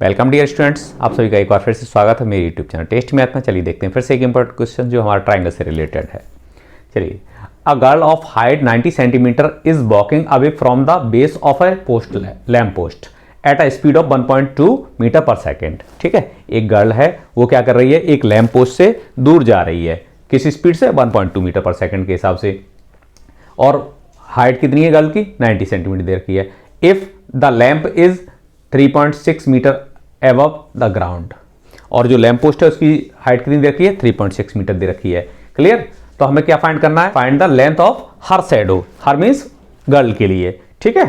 Welcome dear students, आप सभी का एक बार फिर से स्वागत है मेरे यूट्यूब चैनल टेस्ट मैथ में। चलिए देखते हैं फिर से एक इंपॉर्टेंट क्वेश्चन जो हमारा ट्राइंगल से रिलेटेड है। चलिए, a girl of height 90 centimetre is walking away from the base of a post lamp post at a speed of 1.2 metre per second. ठीक है, एक गर्ल है, वो क्या कर रही है, एक लैम्प पोस्ट से दूर जा रही है। किस स्पीड से? 1.2 मीटर पर सेकेंड के हिसाब से। और हाइट कितनी है गर्ल की? 90 सेंटीमीटर दे रखी है। If the lamp is 3.6 metre above the ground, और जो लैम्प पोस्ट है उसकी हाइट कितनी दे रखी है? 3.6 मीटर दे रखी है। क्लियर? तो हमें क्या फाइंड करना है? Find the length of her shadow. Her means girl के लिए। ठीक है,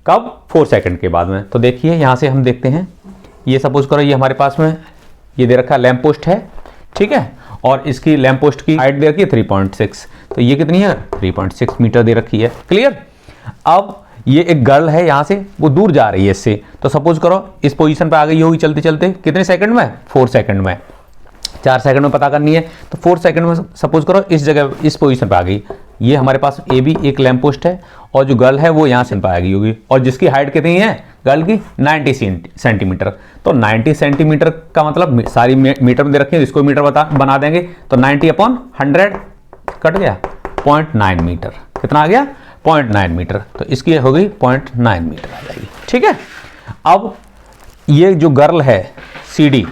कब? 4 सेकंड के बाद में। तो देखिए यहां से हम देखते हैं, ये सपोज करो ये हमारे पास में ये दे रखा है लैम्प पोस्ट है। ठीक है, और इसकी लैम्प पोस्ट की हाइट दे रखी है 3.6, तो ये कितनी है? 3.6 मीटर दे रखी है। क्लियर? अब ये एक गर्ल है, यहां से वो दूर जा रही है इससे, तो सपोज करो इस पोजीशन पे आ गई होगी चलते चलते। कितने सेकंड में? 4 सेकंड में। 4 सेकंड में पता करनी है, तो 4 सेकंड में सपोज करो इस जगह इस पोजीशन पे आ गई। ये हमारे पास ए बी एक लैम्प पोस्ट है, और जो गर्ल है वो यहाँ से आ गई होगी, और जिसकी हाइट कितनी है गर्ल की? 90 सेंटीमीटर। तो 90 सेंटीमीटर का मतलब सारी मीटर में दे रखी है, इसको मीटर बना देंगे, तो 90/100 कट गया 0.9 मीटर। कितना आ गया? 0.9 मीटर। तो इसकी हो गई 0.9 मीटर आ जाएगी। ठीक है, अब ये जो गर्ल है सी डी,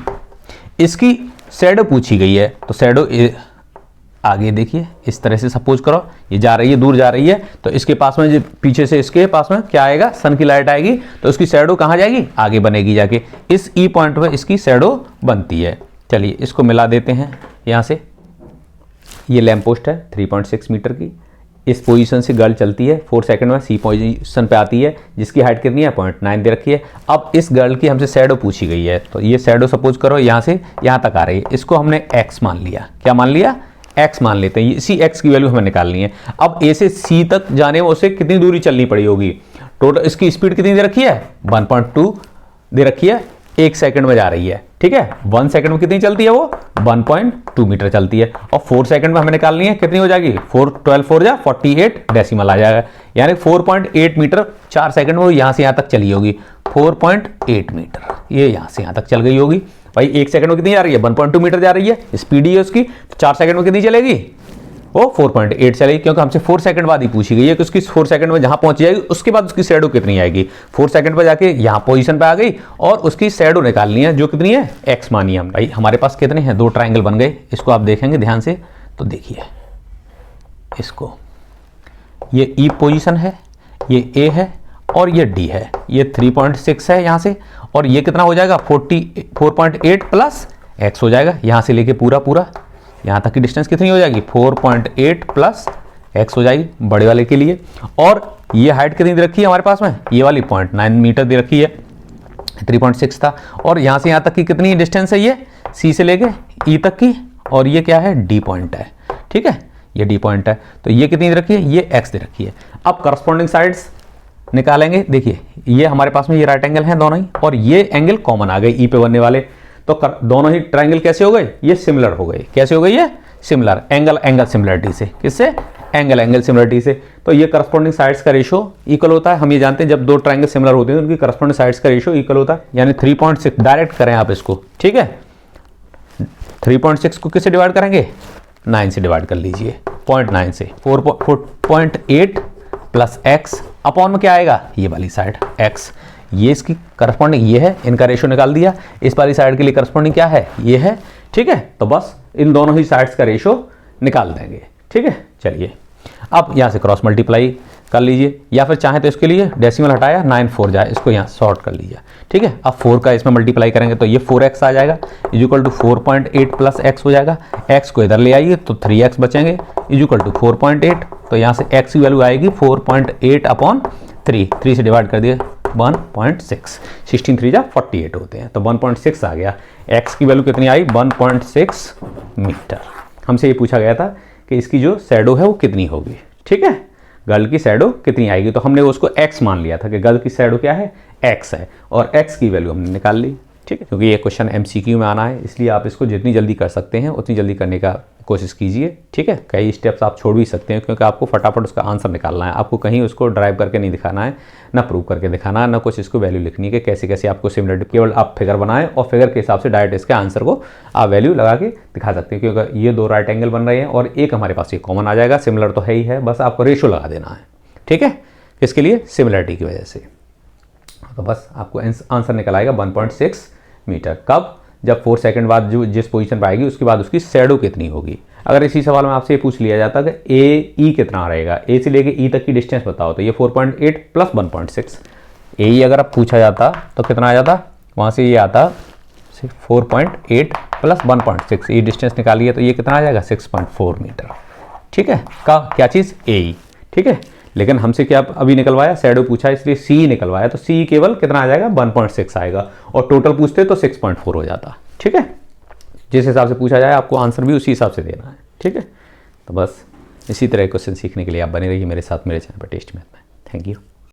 इसकी शैडो पूछी गई है, तो शैडो आगे देखिए इस तरह से सपोज करो ये जा रही है, दूर जा रही है, तो इसके पास में जो पीछे से इसके पास में क्या आएगा? सन की लाइट आएगी, तो उसकी शैडो कहाँ जाएगी? आगे बनेगी जाके। इस ई पॉइंट पे इसकी शैडो बनती है। चलिए इसको मिला देते हैं यहाँ से। ये लैम्प पोस्ट है 3.6 मीटर की, इस पोजीशन से गर्ल चलती है 4 सेकंड में, सी पोजीशन पे आती है, जिसकी हाइट कितनी है? 0.9 दे रखी है। अब इस गर्ल की हमसे शैडो पूछी गई है, तो ये शैडो सपोज करो यहाँ से यहाँ तक आ रही है, इसको हमने x मान लिया। क्या मान लिया? x मान लेते हैं। इसी x की वैल्यू हमें निकालनी है। अब a से c तक जाने में उसे कितनी दूरी चलनी पड़ी होगी? टोटल इसकी स्पीड कितनी दे रखी है? 1.2 दे रखी है, 1 सेकंड में जा रही है। ठीक है, 1 सेकंड में कितनी चलती है वो? 1.2 मीटर चलती है। और 4 सेकंड में हमें निकालनी है, कितनी हो जाएगी? 12 4 जा 48 डेसिमल आ जाएगा, यानी 4.8 मीटर 4 सेकंड में वो यहाँ से यहाँ तक चली होगी। 4.8 मीटर ये यहाँ से यहाँ तक चल गई होगी। भाई 1 सेकंड में कितनी जा रही है? 1.2 मीटर जा रही है, स्पीड ही है उसकी। तो 4 सेकंड में कितनी चलेगी? वो 4.8 चलेगी, क्योंकि हमसे 4 सेकंड बाद ही पूछी गई है कि उसकी 4 सेकंड में जहां पहुंच जाएगी उसके बाद उसकी शैडो कितनी आएगी। 4 सेकंड पर जाके यहां पोजीशन पे आ गई, और उसकी शैडो निकालनी है जो कितनी है? x मानी हम। भाई हमारे पास कितने हैं? 2 ट्राइंगल बन गए। इसको आप देखेंगे ध्यान से, तो देखिए इसको, ये ई पोजीशन है, ये a है, और ये d है। ये 3.6 है यहाँ से, और ये कितना हो जाएगा? 4.8 प्लस x हो जाएगा, यहाँ से लेके पूरा यहाँ तक की डिस्टेंस कितनी हो जाएगी? 4.8 प्लस x हो जाएगी बड़े वाले के लिए। और ये हाइट कितनी दे रखी है हमारे पास में? ये वाली 0.9 मीटर दे रखी है, 3.6 था। और यहाँ से यहाँ तक की कितनी डिस्टेंस है? ये c से लेके e तक की, और ये क्या है? d पॉइंट है। ठीक है, ये d पॉइंट है, तो ये कितनी दे रखी है? ये x दे रखी है। अब करस्पॉन्डिंग साइड्स निकालेंगे। देखिए ये हमारे पास में ये राइट एंगल है दोनों ही, और ये एंगल कॉमन आ गए ई पे बनने वाले, तो दोनों ही ट्रायंगल कैसे हो गए? ये सिमिलर हो गए। कैसे हो गई? ये सिमिलर, एंगल सिमिलरिटी से। किससे? एंगल सिमिलरिटी से। तो ये करस्पॉन्डिंग साइड्स का रेशो इक्वल होता है। हम ये जानते हैं जब 2 ट्रायंगल सिमिलर होते हैं उनकी करस्पॉन्डिंग साइड्स का रेशो इक्वल होता है, यानी 3.6 डायरेक्ट करें आप इसको। ठीक है, 3.6 को किससे डिवाइड करेंगे? 9 से डिवाइड कर लीजिए, 0.9 से। 4.8 प्लस x अपॉन में क्या आएगा? ये वाली साइड x, ये इसकी करस्पॉन्डिंग ये है, इनका रेशो निकाल दिया। इस वाली साइड के लिए करस्पॉन्डिंग क्या है? ये है। ठीक है, तो बस इन दोनों ही साइड्स का रेशो निकाल देंगे। ठीक है, चलिए अब यहाँ से क्रॉस मल्टीप्लाई कर लीजिए, या फिर चाहे तो इसके लिए डेसिमल हटाया 9 4 जाए, इसको यहाँ शॉर्ट कर लीजिए। ठीक है, अब 4 का इसमें मल्टीप्लाई करेंगे तो ये 4x आ जाएगा, इक्वल टू 4.8 प्लस x हो जाएगा। x को इधर ले आइए तो 3x बचेंगे, इक्वल टू 4.8। तो यहाँ से x की वैल्यू आएगी 4.8/3, 3 से डिवाइड कर दिए 1.6, 16 3 जा 48 होते हैं, तो 1.6 आ गया। x की वैल्यू कितनी आई? 1.6 मीटर। हमसे ये पूछा गया था कि इसकी जो शैडो है वो कितनी होगी। ठीक है, गर्ल की शैडो कितनी आएगी, तो हमने उसको x मान लिया था कि गर्ल की शैडो क्या है? x है, और x की वैल्यू हमने निकाल ली। ठीक है, क्योंकि ये क्वेश्चन MCQ में आना है, इसलिए आप इसको जितनी जल्दी कर सकते हैं उतनी जल्दी करने का कोशिश कीजिए, ठीक है। कई स्टेप्स आप छोड़ भी सकते हैं क्योंकि आपको फटाफट उसका आंसर निकालना है, आपको कहीं उसको ड्राइव करके नहीं दिखाना है, ना प्रूव करके दिखाना है, ना कुछ इसको वैल्यू लिखनी है कि कैसे कैसे आपको सिमिलरिटी, केवल आप फिगर बनाएं और फिगर के हिसाब से डायरेक्ट इसके आंसर को आप वैल्यू लगा के दिखा सकते हैं, क्योंकि ये 2 राइट एंगल बन रहे हैं और एक हमारे पास ये कॉमन आ जाएगा, सिमिलर तो है ही है, बस आपको रेशो लगा देना है, ठीक है, किसके लिए, सिमिलरिटी की वजह से। तो बस आपको आंसर निकल आएगा 1.6 मीटर। कब, जब 4 सेकंड बाद जो जिस पोजीशन पर आएगी उसके बाद उसकी शैडो कितनी होगी। अगर इसी सवाल में आपसे ये पूछ लिया जाता कि ए ई कितना रहेगा, ए से लेके ई तक की डिस्टेंस बताओ, तो ये 4.8 प्लस 1.6, ए ई अगर आप पूछा जाता तो कितना आ जाता, वहाँ से ये आता 4.8 प्लस 1.6, ये डिस्टेंस निकालिए तो ये कितना आ जाएगा 6.4 मीटर, ठीक है। क्या चीज़, ए ई, ठीक है। लेकिन हमसे क्या अभी निकलवाया, शैडो पूछा इसलिए सी निकलवाया, तो सी केवल कितना आ जाएगा 1.6 आएगा, और टोटल पूछते तो 6.4 हो जाता, ठीक है। जिस हिसाब से पूछा जाए आपको आंसर भी उसी हिसाब से देना है, ठीक है। तो बस इसी तरह क्वेश्चन सीखने के लिए आप बने रहिए मेरे साथ मेरे चैनल पर टेस्ट मैथ में। Thank you.